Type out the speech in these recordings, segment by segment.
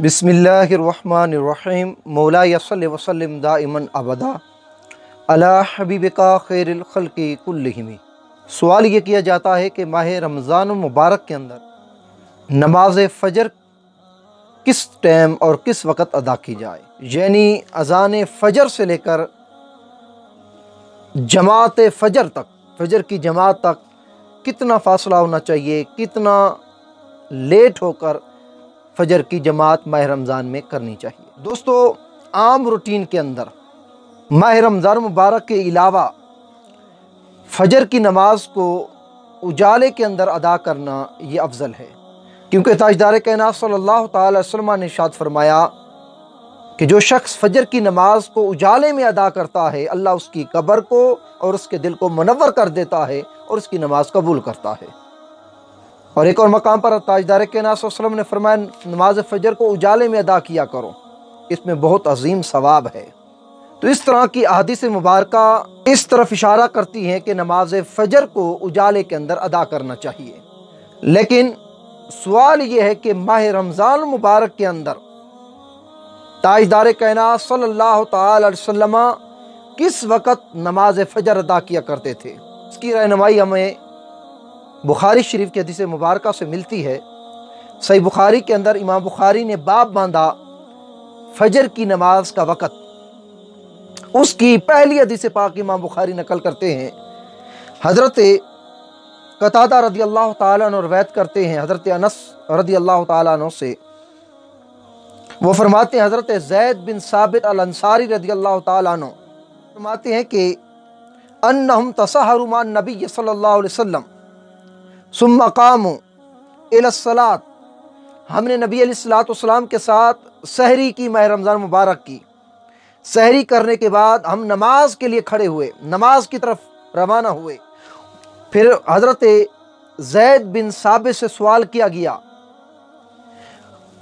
बिस्मिल्लाहिर्रहमानिर्रहीम। मौलाया सल्लि वसल्लिम दाइमन अबदा अला हबीबिका खैरिल खल्क़ि कुल्लिहिम। सवाल ये किया जाता है कि माह रमज़ान मुबारक के अंदर नमाज फ़जर किस टाइम और किस वक़्त अदा की जाए, यानी अज़ान फ़जर से लेकर जमात फ़जर तक, फ़जर की जमात तक कितना फ़ासला होना चाहिए, कितना लेट होकर फ़जर की जमात माह रमज़ान में करनी चाहिए। दोस्तों, आम रूटीन के अंदर माह रमज़ान मुबारक के अलावा फ़जर की नमाज को उजाले के अंदर अदा करना ये अफजल है, क्योंकि ताजदार कायनात सल्लल्लाहु तआला अलैहि वसल्लम ने इरशाद फरमाया कि जो शख्स फ़जर की नमाज को उजाले में अदा करता है, अल्लाह उसकी कब्र को और उसके दिल को मुनव्वर कर देता है और उसकी नमाज कबूल करता है। और एक और मकाम पर ताजदार कायनात सल्लल्लाहु अलैहि वसल्लम ने फरमाया, नमाज फ़जर को उजाले में अदा किया करो, इसमें बहुत अजीम सवाब है। तो इस तरह की अहादीस मुबारका इस तरफ इशारा करती हैं कि नमाज फ़जर को उजाले के अंदर अदा करना चाहिए। लेकिन सवाल ये है कि माह रमज़ान मुबारक के अंदर ताजदार कायनात सल्लल्लाहु तआला अलैहि वसल्लम किस वक़्त नमाज फ़जर अदा किया करते थे। इसकी रहनुमाई हमें बुखारी शरीफ की हदीस मुबारका से मिलती है। सही बुखारी के अंदर इमाम बुखारी ने बाब बांधा फ़जर की नमाज का वक़्त। उसकी पहली हदीस पाक इमाम बुखारी नकल करते हैं, हज़रत कतादा रज़ी अल्लाह ताला अन्हु रवायत करते हैं हज़रत अनस रज़ी अल्लाह ताला अन्हु से। वो फरमाते हैं, हज़रत ज़ैद बिन साबित अल अंसारी रज़ी अल्लाह ताला अन्हु फरमाते हैं कि अन्नहुम तसहरु मान नबी सल्लल्लाहु अलैहि वसल्लम सुम्मा कामू इलस्सलात। हमने नबी अलैहिस्सलाम के साथ सहरी की, माह रमज़ान मुबारक की सहरी करने के बाद हम नमाज के लिए खड़े हुए, नमाज की तरफ रवाना हुए। फिर हज़रत ज़ैद बिन साबित से सवाल किया गया,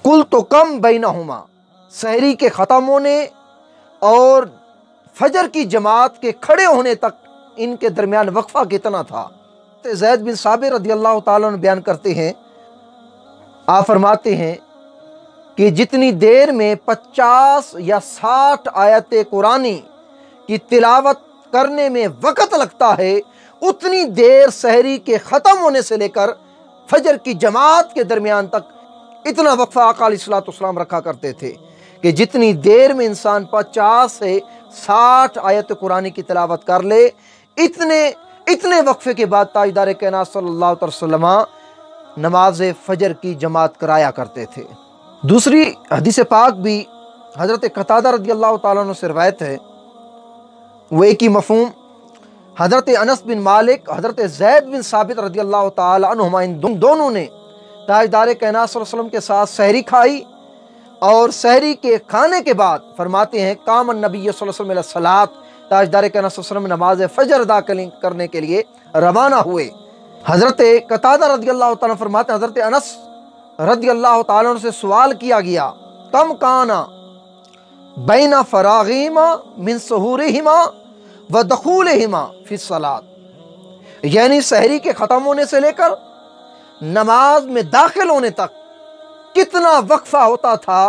कुल तो कम बैनहुमा, सहरी के ख़त्म होने और फ़जर की जमात के खड़े होने तक इनके दरमियान वक्फ़ा कितना था। ज़ैद बिन साबित रज़ी अल्लाह ताला अन्हु बयान करते हैं, आप फरमाते हैं कि जितनी देर में 50 या 60 आयत कुरानी की तिलावत करने में वक़्त लगता है, उतनी देर सहरी के ख़त्म होने से लेकर फ़जर की जमात के दरमियान तक इतना वक्फ़ा आका अलैहिस्सलाम रखा करते थे कि जितनी देर में इंसान 50 से 60 आयत कुरानी की तिलावत कर ले, इतने वक्फे के बाद ताजदार कायनात सल्लल्लाहु अलैहि वसल्लम नमाज फ़जर की जमात कराया करते थे। दूसरी हदीस पाक भी हज़रत कतादा रज़ी अल्लाह ताला अन्हु से रवायत है, वो एक ही मफ़हूम हज़रत अनस बिन मालिक, हज़रत ज़ैद बिन साबित रज़ी अल्लाह ताला अन्हुमा, इन दोनों ने ताजदार कायनात सल्लल्लाहु अलैहि वसल्लम के साथ सहरी खाई और सहरी के खाने के बाद फरमाते हैं, कामन नबी सल्लल्लाहु अलैहि वसल्लम इला सलात, ताजदार कायनात सल्लल्लाहु अलैहि वसल्लम नमाज फ़जर अदा करने के लिए रवाना हुए। हज़रत कतादा रज़ी अल्लाह ताला फरमाते हैं, हज़रत अनस रज़ी अल्लाह ताला से सवाल किया गया, कम काना बैना फरागिमा मिन सहूरिहिमा व दखूलिहिमा फी सलात, यानी सहरी के ख़त्म होने से लेकर नमाज में दाखिल होने तक कितना वक्फ़ा होता था।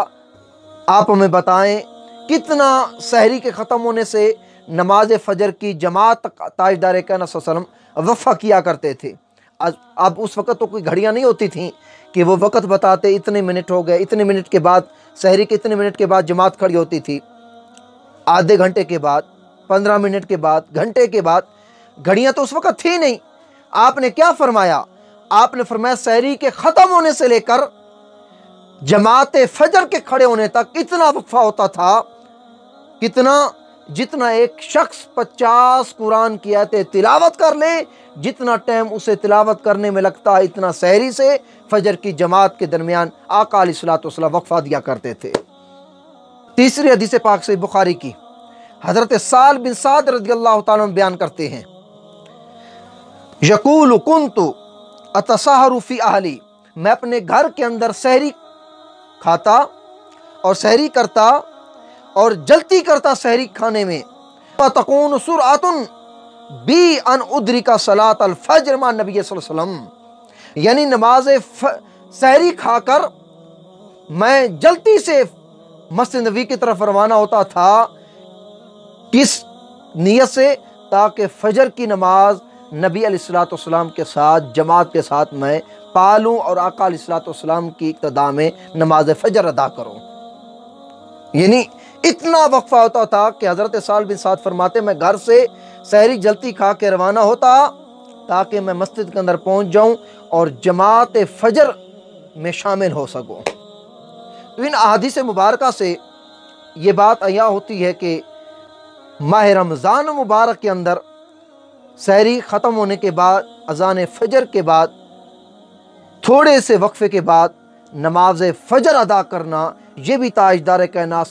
आप हमें बताएं, कितना सहरी के ख़त्म होने से नमाज फ़जर की जमात तक ताजदार कायनात सल्लल्लाहु अलैहि वसल्लम वक्फ़ा किया करते थे। अब उस वक़्त तो कोई घड़ियाँ नहीं होती थीं कि वो वक़्त बताते इतने मिनट हो गए, इतने मिनट के बाद सहरी के इतने मिनट के बाद जमात खड़ी होती थी, आधे घंटे के बाद, 15 मिनट के बाद, घंटे के बाद। घड़ियाँ तो उस वक़्त थी नहीं। आपने क्या फरमाया? आपने फरमाया सहरी के ख़त्म होने से लेकर जमात फ़जर के खड़े होने तक इतना वक्फ़ा होता था, कितना, जितना एक शख्स 50 कुरान की आयतें तिलावत कर ले, जितना टाइम उसे तिलावत करने में लगता है, इतना सहरी से फ़जर की जमात के दरमियान आका अलैहिस्सलाम वक्फ़ा दिया करते थे। तीसरी हदीस पाक से बुखारी की हज़रत साल बिन साद रज़ी अल्लाह ताला अन्हु बयान करते हैं, यक़ूलु कुन्तु अतसहरु फ़ी अहली, मैं अपने घर के अंदर सहरी खाता और सहरी करता और जल्दी करता सहरी खाने में। तकून सुरअतुन बी अन उद्रिका सलात अल फ़जर मा नबी सल्लल्लाहु अलैहि वसल्लम, यानी नमाज सहरी खाकर میں جلدی سے مسجد نبوی کی طرف روانہ ہوتا تھا، کس نیت سے؟ تاکہ فجر کی نماز نبی علیہ الصلوۃ والسلام کے ساتھ جماعت کے ساتھ میں پالوں اور آقا علیہ الصلوۃ والسلام کی اقتداء میں نماز فجر ادا کروں۔ یعنی اتنا وقفہ ہوتا تھا کہ حضرت سہل بن سعد فرماتے میں گھر سے سحری جلدی کھا کے روانہ ہوتا تاکہ میں مسجد کے اندر پہنچ جاؤں اور جماعت فجر میں شامل ہو سکوں۔ تو ان احادیث مبارکہ سے یہ بات عیاں ہوتی ہے کہ ماہ رمضان مبارک کے اندر سحری ختم ہونے کے بعد اذان فجر کے بعد تھوڑے سے وقفے کے بعد نماز فجر ادا کرنا، یہ بھی تاجدار کائنات